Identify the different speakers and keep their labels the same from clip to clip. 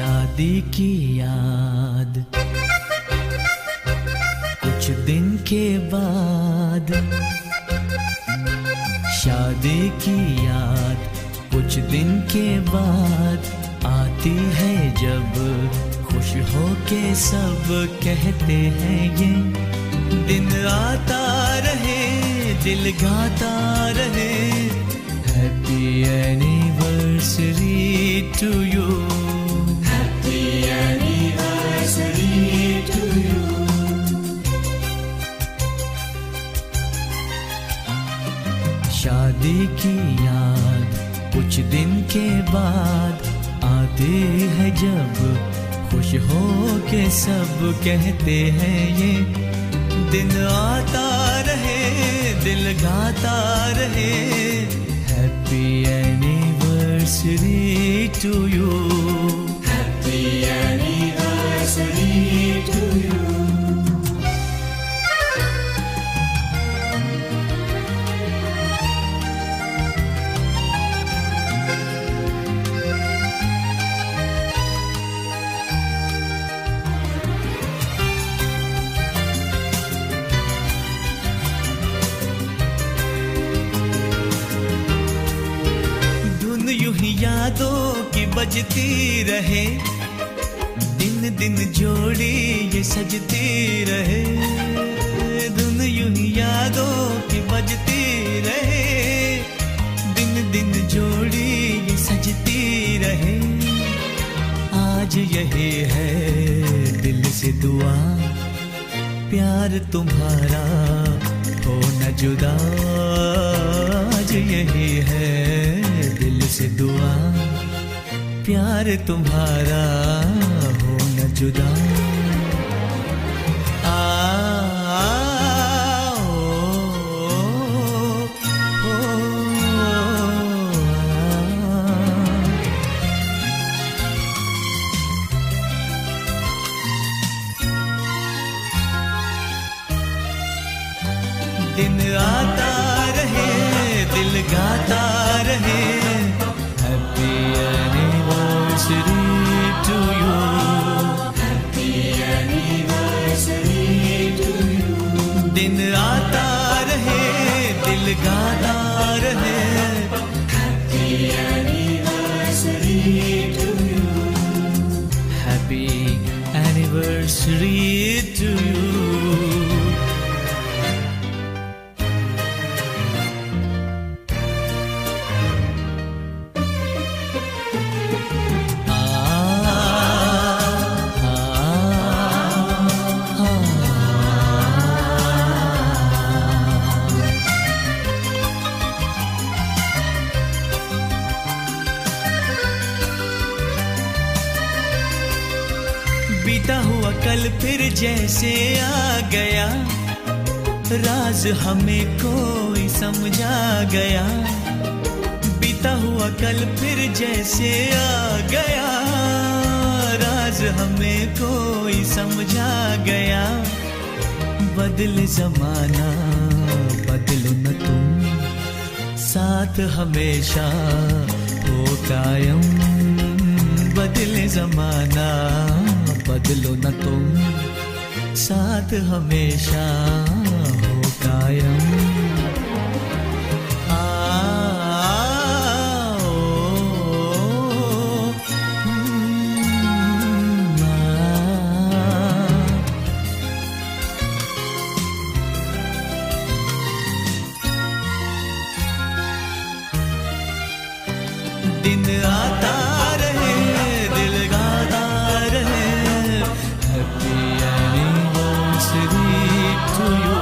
Speaker 1: शादी की याद कुछ दिन के बाद, शादी की याद कुछ दिन के बाद आती है जब खुश हो के सब कहते हैं ये दिन आता रहे दिल गाता रहे happy anniversary to you, happy anniversary to you. शादी की याद कुछ दिन के बाद आती है जब खुश हो के सब कहते हैं ये दिन आता रहे दिल गाता रहे happy anniversary to you, happy anniversary to you. यादों की बजती रहे दिन दिन जोड़ी ये सजती रहे, धुन यूं ही यादों की बजती रहे दिन दिन जोड़ी ये सजती रहे। आज यही है दिल से दुआ प्यार तुम्हारा हो न जुदा, आज यही है दिल से दुआ प्यार तुम्हारा हो न जुदा। दिन आता रहे दिल गाता रहे happy anniversary to you, happy anniversary to you. दिन आता रहे दिल गाता रहे happy anniversary to you, happy anniversary to you. बीता हुआ कल फिर जैसे आ गया, राज हमें कोई समझा गया। बीता हुआ कल फिर जैसे आ गया, राज हमें कोई समझा गया। बदले जमाना बदलो न तुम, साथ हमेशा हो कायम। बदले जमाना बदलो न तुम, साथ हमेशा हो कायम। दिन आता रहे दिल गाता रहे happy anniversary to you,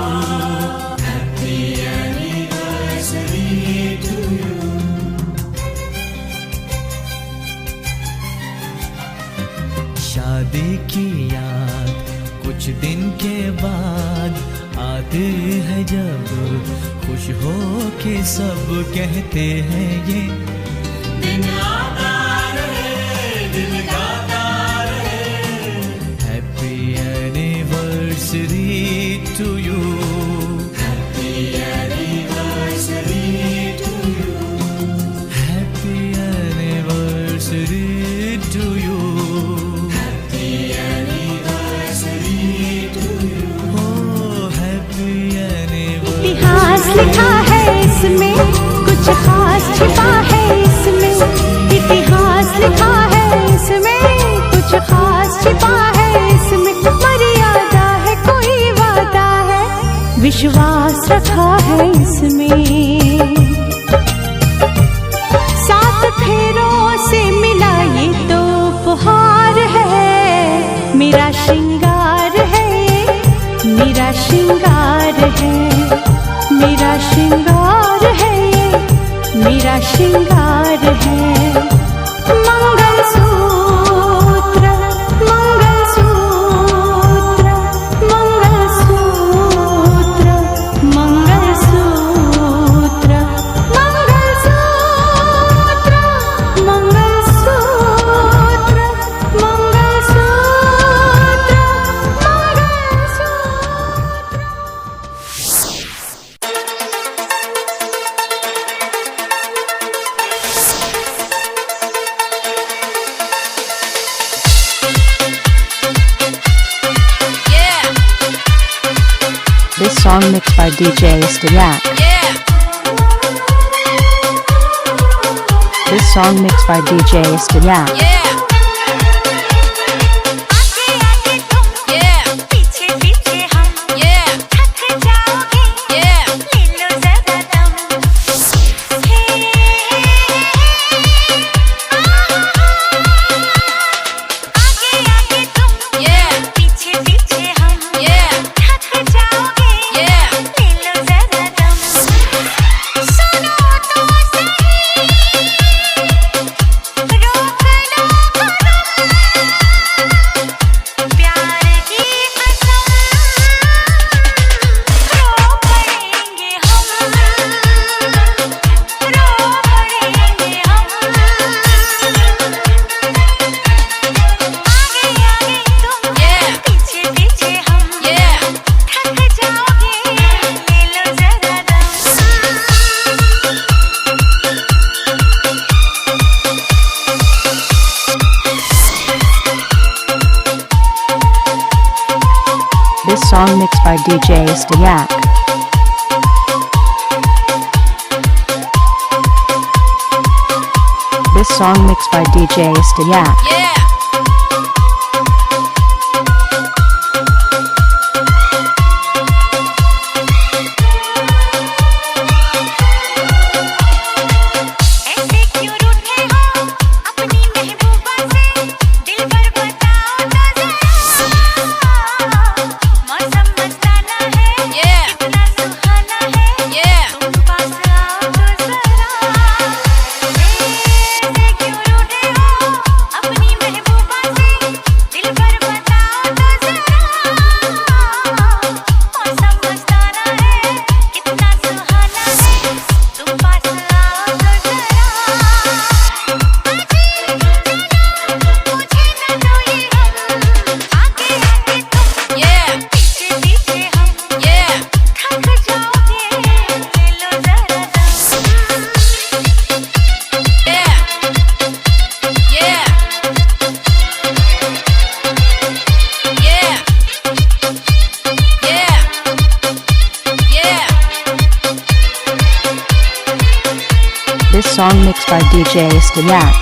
Speaker 1: happy anniversary to you. शादी की याद कुछ दिन के बाद आती है जब खुश हो के सब कहते हैं ये दिन आता रहे दिल गाता रहे happy anniversary to you, happy anniversary to you, happy anniversary to you.
Speaker 2: विश्वास रखा है इसमें, सात फेरों से मिला ये तो उपहार है, मेरा श्रृंगार है, मेरा श्रृंगार है, मेरा श्रृंगार है, मेरा श्रृंगार है। Mangalsutra mangalsutra mangalsutra mangalsutra mangalsutra mangalsutra
Speaker 3: This song mixed by DJ Stayak. This song mixed by DJ Stayak. This song mixed by DJ Stayak. This song mixed by DJ Stayak. This song mixed by DJ Stayak.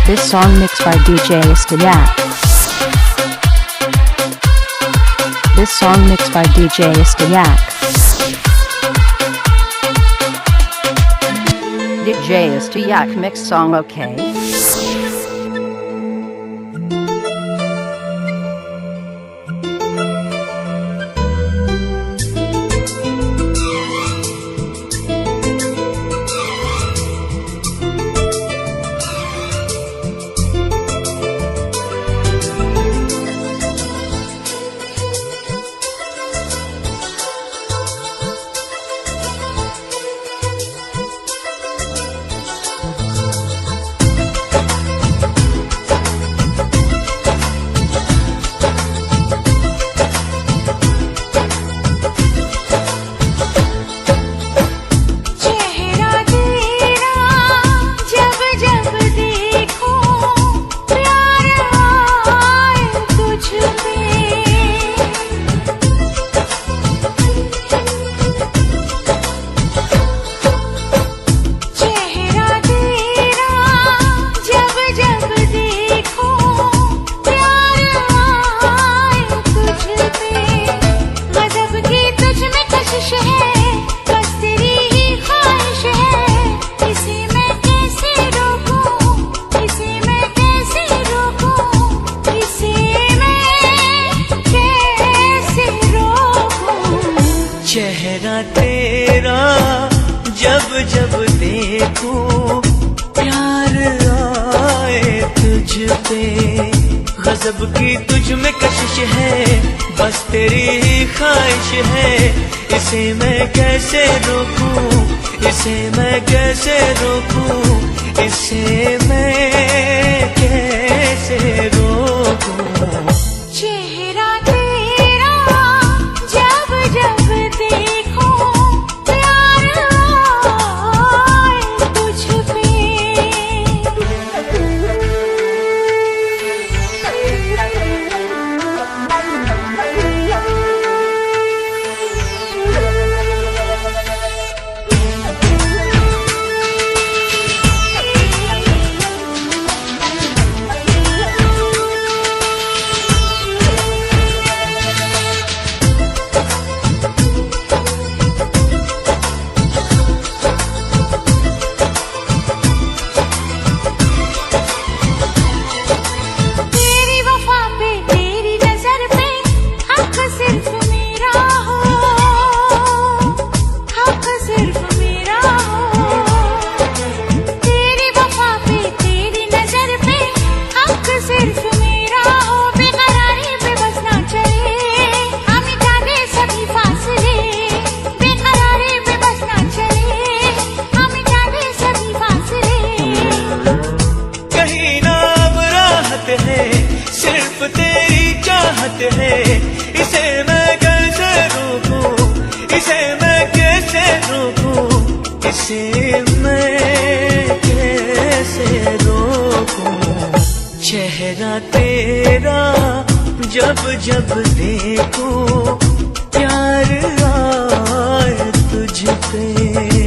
Speaker 3: This song mixed by DJ Stayak. This song mixed by DJ Stayak.
Speaker 4: DJ Stayak mix song, okay?
Speaker 1: चेहरा तेरा जब जब देखूं प्यार आए तुझ पे गजब की तुझ में कशिश है बस तेरी ही ख्वाहिश है इसे मैं कैसे रोकूं इसे मैं कैसे रोकूं इसे मैं कैसे रोकूं
Speaker 2: चेहरा तेरा जब जब देखूं प्यार आए तुझ पे
Speaker 1: सिर्फ तेरी चाहत है इसे मैं कैसे रोकूं इसे मैं कैसे रोकूं इसे मैं कैसे रोकूं चेहरा तेरा जब जब देखूं प्यार आए तुझ पे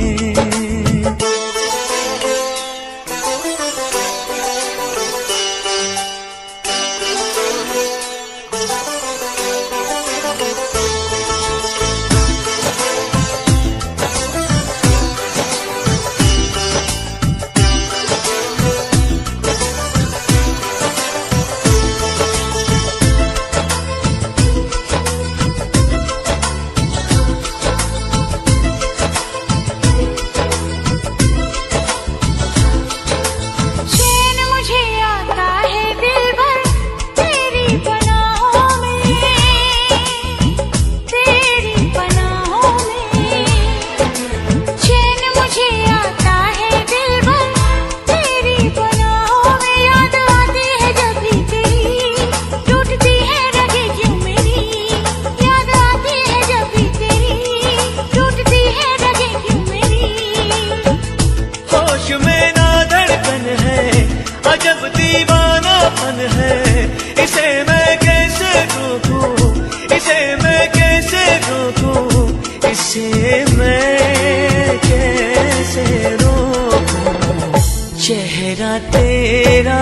Speaker 1: चेहरा तेरा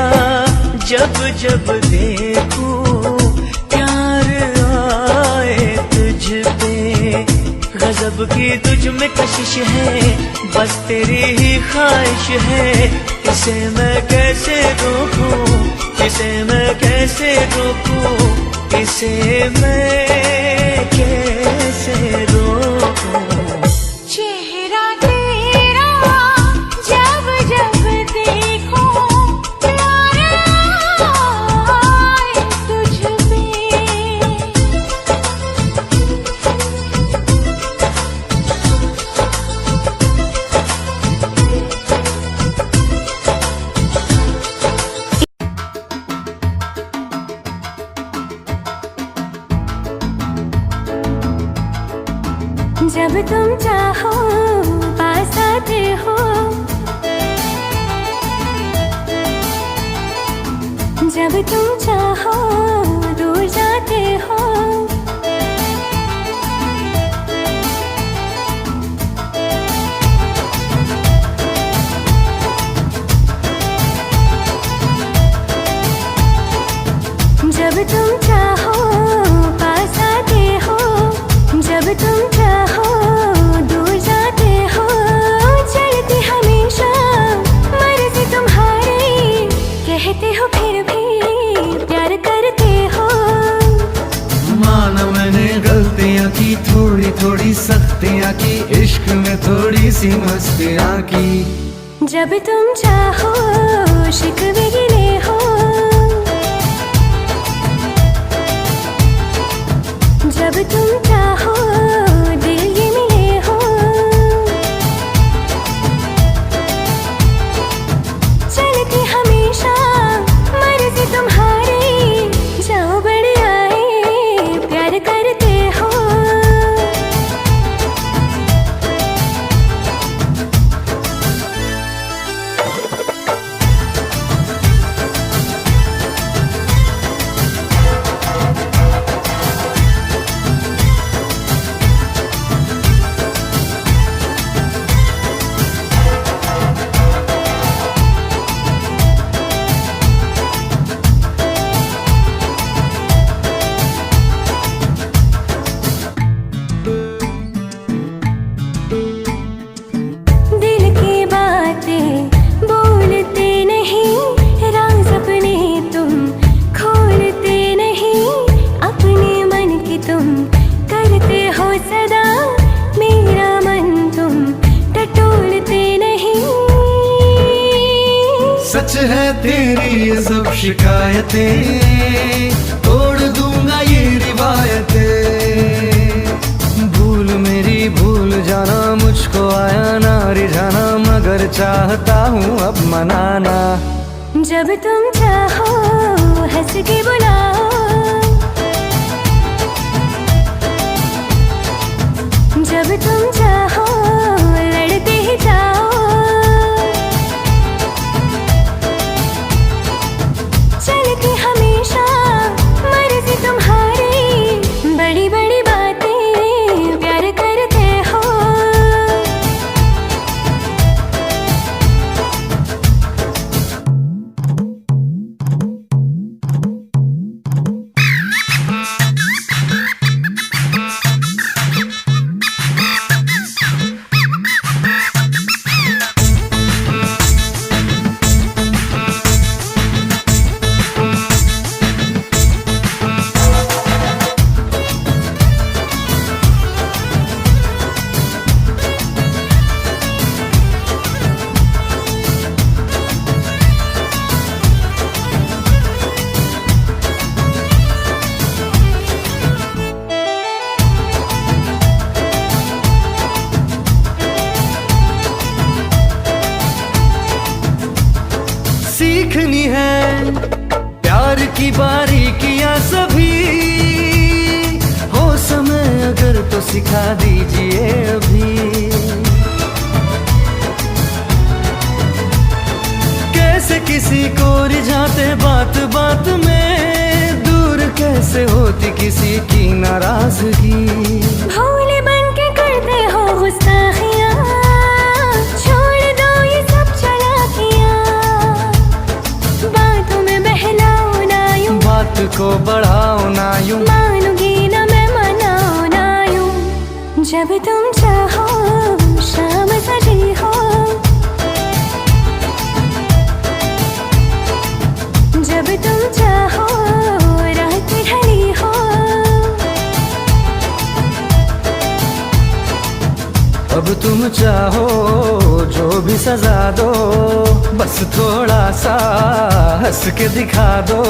Speaker 1: जब जब देखूं प्यार आए गजब की तुझ में कशिश है, बस तेरी ही ख्वाहिश है। इसे मैं कैसे रोकूं, इसे मैं कैसे रोकूं, इसे मैं कैसे रोकूं।
Speaker 2: चेहरा तेरा जब जब देखूं प्यार आए तुझ पे। जब तुम चाहो पास आते हो, जब तुम चाहो दूर जाते हो। जब तुम चाहो पास आते हो, जब तुम चाहो दूर जाते हो। चलती हमेशा मर्जी तुम्हारी, कहते हो फिर भी प्यार करते हो।
Speaker 5: माना मैंने गलतियां की, थोड़ी थोड़ी सख्तियां की, इश्क में थोड़ी सी मस्तियां की।
Speaker 2: जब तुम चाहो शिकवे गिले हो, जब तुम चाहो दिल ये मिले हो। चलती हमेशा मर्जी तुम्हारी, जाओ बड़े आए प्यार करते हो।
Speaker 5: सच है तेरी ये सब शिकायतें, तोड़ दूंगा ये रिवायतें। भूल मेरी भूल जाना, मुझको आया ना रिझाना, मगर चाहता हूँ अब मनाना।
Speaker 2: जब तुम चाहो हंस के बुलाओ, जब तुम चाहो लड़ते ही जाओ। चलती हमेशा मर्जी तुम्हारी, बड़ी बड़ी बातें प्यार करते हो।
Speaker 5: सीखनी है प्यार की बारीकियां सभी, हो समय अगर तो सिखा दीजिए अभी। कैसे किसी को रिझाते बात बात में, दूर कैसे होती किसी की नाराजगी।
Speaker 2: भोले बन के करते हो गुस्ताखियां, छोड़ दो ये सब चालाकियां। बातों में बहलाओ ना यूं,
Speaker 5: बात को बढ़ाओ ना यूं,
Speaker 2: मानूंगी ना मैं मनाओ ना यूं। जब तुम
Speaker 5: तुम चाहो जो भी सजा दो, बस थोड़ा सा हंस के दिखा दो।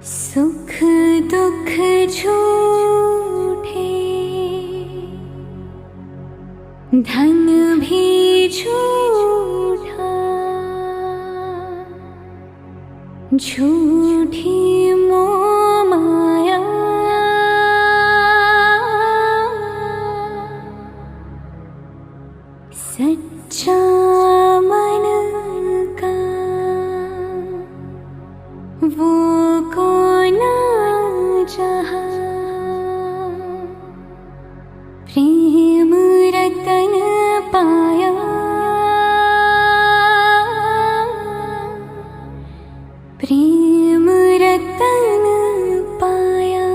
Speaker 2: सुख दुख झूठे, धन भी झूठा, झूठी मोह माया, सच्चा मन का वो कौन जहाँ, प्रेम रतन पाया, प्रेम रतन पाया।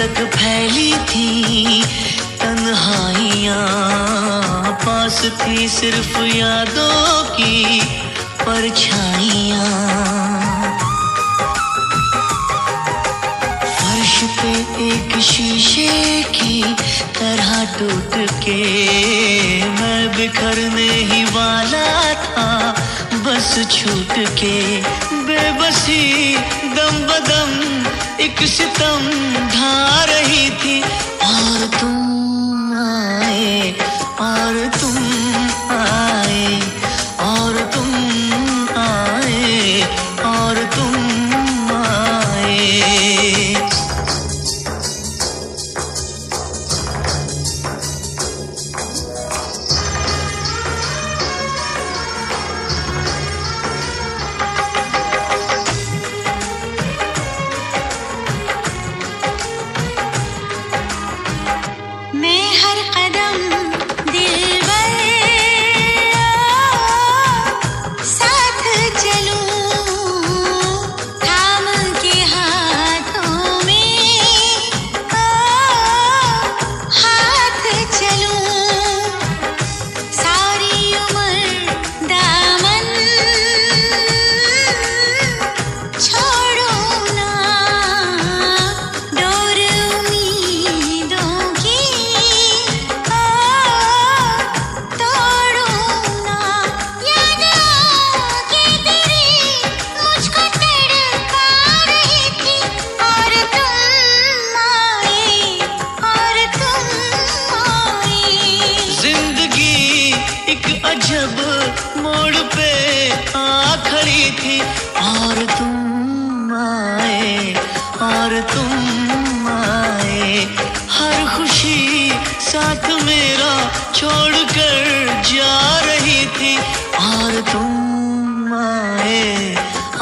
Speaker 1: तक फैली थी तन्हाइयाँ, पास थी सिर्फ यादों की परछाइयाँ। फर्श पे एक शीशे की तरह टूट के मैं बिखरने ही वाला था, बस छूट के। बेबसी दम बदम एक सितम ढा रही थी, और तुम आए, और तुम आए, और तुम आए, और तुम आए।
Speaker 2: मैं हर कदम दिलबर साथ चलूं, थाम के हाथों में हाथ चलूं। सारी उम्र दामन छोड़ो ना, डोर उम्मीदों की तोड़ो ना। याद आके तेरी मुझको तड़पा रही थी, और तुम आए, और तुम आए।
Speaker 1: जिंदगी एक अजब मोड़ पे आ खड़ी थी, और तुम आए, और तुम आए। हर खुशी साथ मेरा छोड़ कर जा रही थी, और तुम आए,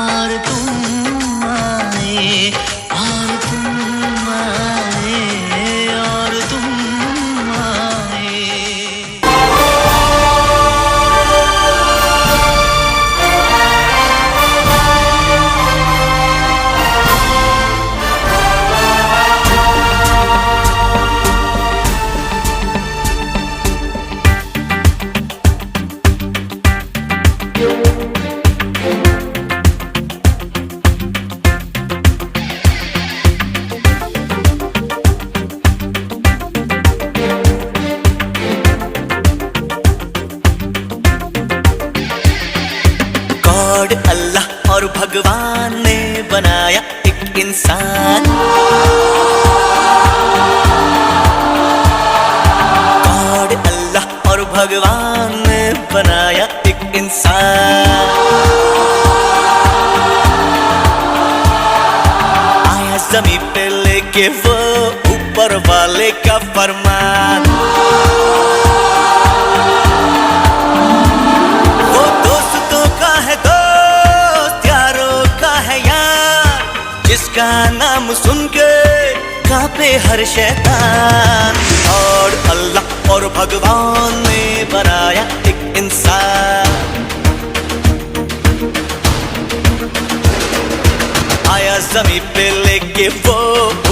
Speaker 1: और तुम आए, और तुम आए, और तुम आए। गॉड अल्लाह और भगवान ने बनाया एक इंसान। गॉड अल्लाह और भगवान ने बनाया एक इंसान। आया ज़मीं पे लेके वो ऊपर वाले का फरमान। वो दोस्तों का है दोस्त, यारों का है यार, जिसका नाम सुन के कांपे हर शैतान। और अल्लाह और भगवान ने बनाया एक इंसान। आया ज़मीं पे लेके वो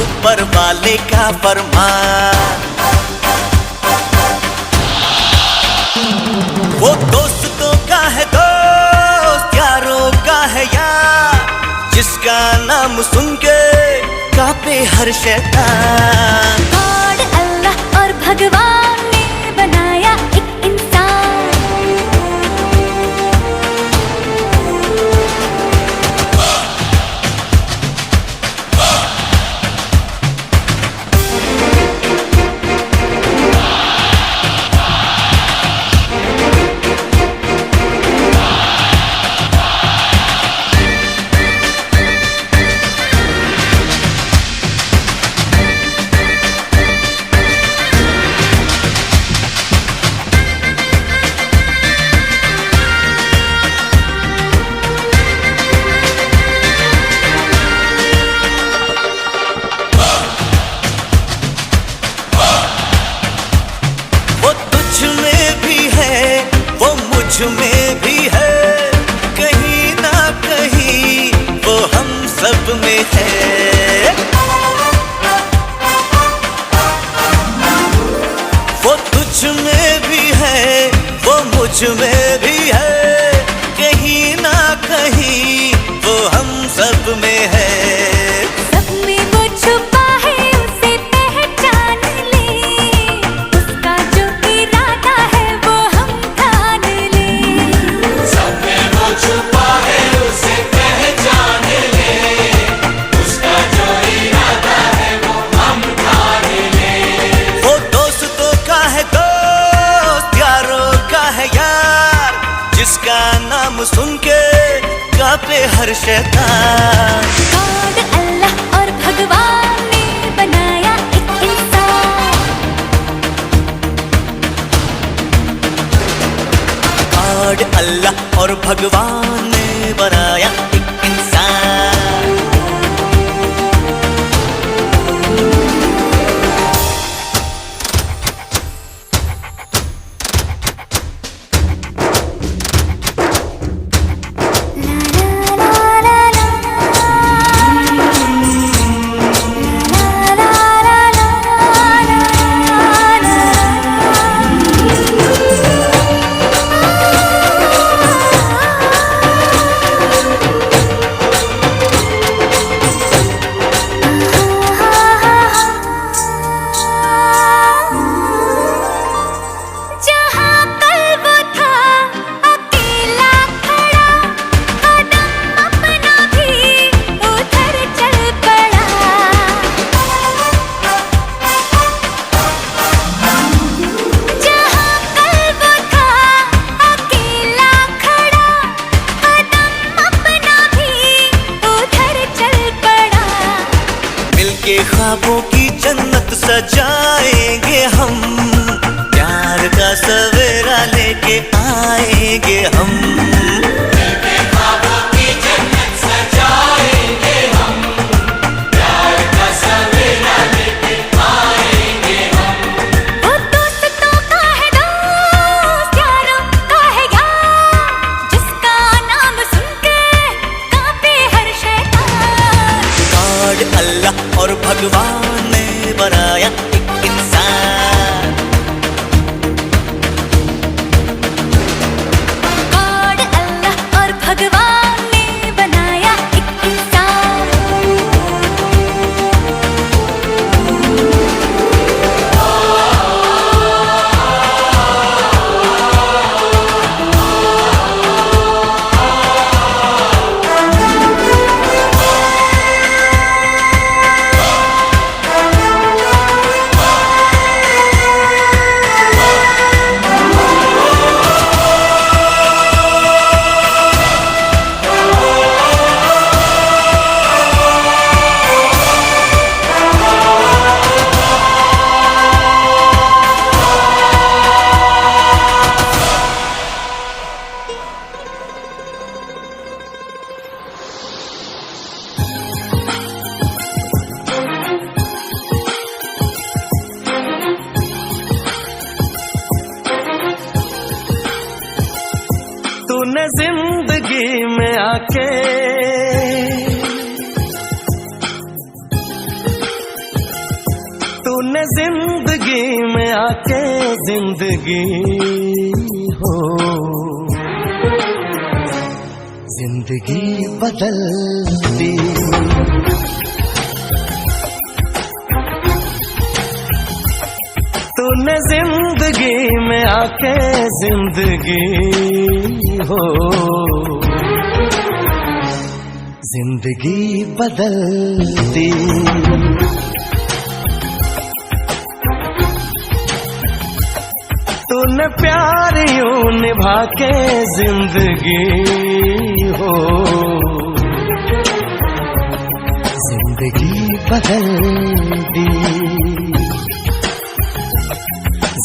Speaker 1: ऊपर वाले का फरमान। वो दोस्तों का है दोस्त, यारों का है यार, जिसका नाम सुन के कांपे हर शैतान।
Speaker 2: गॉड अल्लाह और भगवान ने बनाया एक इंसान।
Speaker 1: मुझ में भी है, कहीं ना कहीं वो हम सब में है। मुझ में भी है, कहीं ना कहीं वो हम सब में है।
Speaker 2: सब में वो छुपा है, उसे पहचान ले, उसका जो इरादा है वो हम ठान ले।
Speaker 6: सब में वो छुपा है, उसे पहचान ले, उसका जो इरादा है वो हम ठान ले।
Speaker 1: वो दोस्तों का है दोस्त, यारों का है यार, जिसका नाम सुन के कांपे हर शैतान।
Speaker 2: गॉड अल्लाह और भगवान ने बनाया एक इंसान।
Speaker 1: गॉड अल्लाह और भगवान ने बनाया एक इंसान।
Speaker 2: जहाँ कल वो था अकेला खड़ा, कदम अपना भी उधर चल पड़ा। जहाँ कल वो था अकेला खड़ा, कदम अपना भी उधर चल पड़ा।
Speaker 1: मिलके ख्वाबों की जन्नत सजाएंगे हम, प्यार का सवेरा लेके आएंगे हम।
Speaker 6: ख्वाबों की जन्नत सजाएंगे हम, प्यार का सवेरा लेके आएंगे हम।
Speaker 2: वो दोस्तों का है दोस्त, यारों का है यार, जिसका नाम सुन के कांपे हर शैतान।
Speaker 1: गॉड अल्लाह और भगवान ने बनाया एक इंसान।
Speaker 2: गॉड अल्लाह और भगवान ने बनाया एक इंसान।
Speaker 5: तूने जिंदगी में आके तूने जिंदगी में आके जिंदगी हो जिंदगी बदल दी। तूने जिंदगी में आके जिंदगी हो जिंदगी बदल दी। तूने प्यार यूं निभा के जिंदगी हो जिंदगी बदल दी।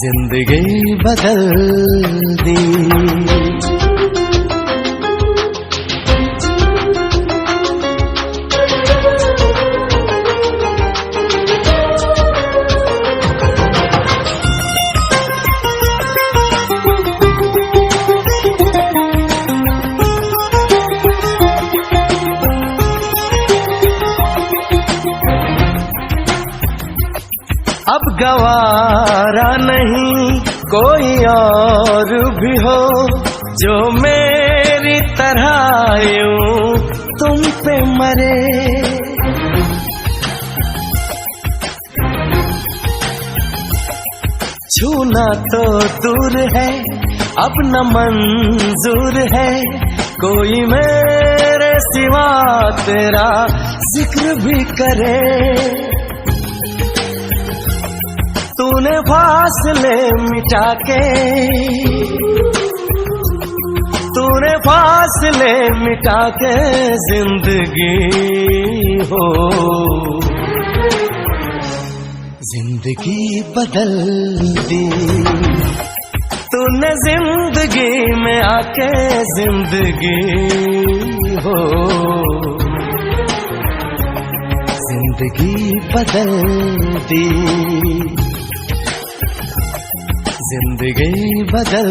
Speaker 5: जिंदगी बदल दी। अब गवारा नहीं कोई और भी हो जो मेरी तरह यूं तुम पे मरे। छूना तो दूर है अब न मंजूर है, कोई मेरे सिवा तेरा जिक्र भी करे। तूने फासले मिटा के, तूने फासले मिटा के जिंदगी हो, जिंदगी बदल दी। तूने जिंदगी में आके जिंदगी हो, जिंदगी बदल दी, जिंदगी बदल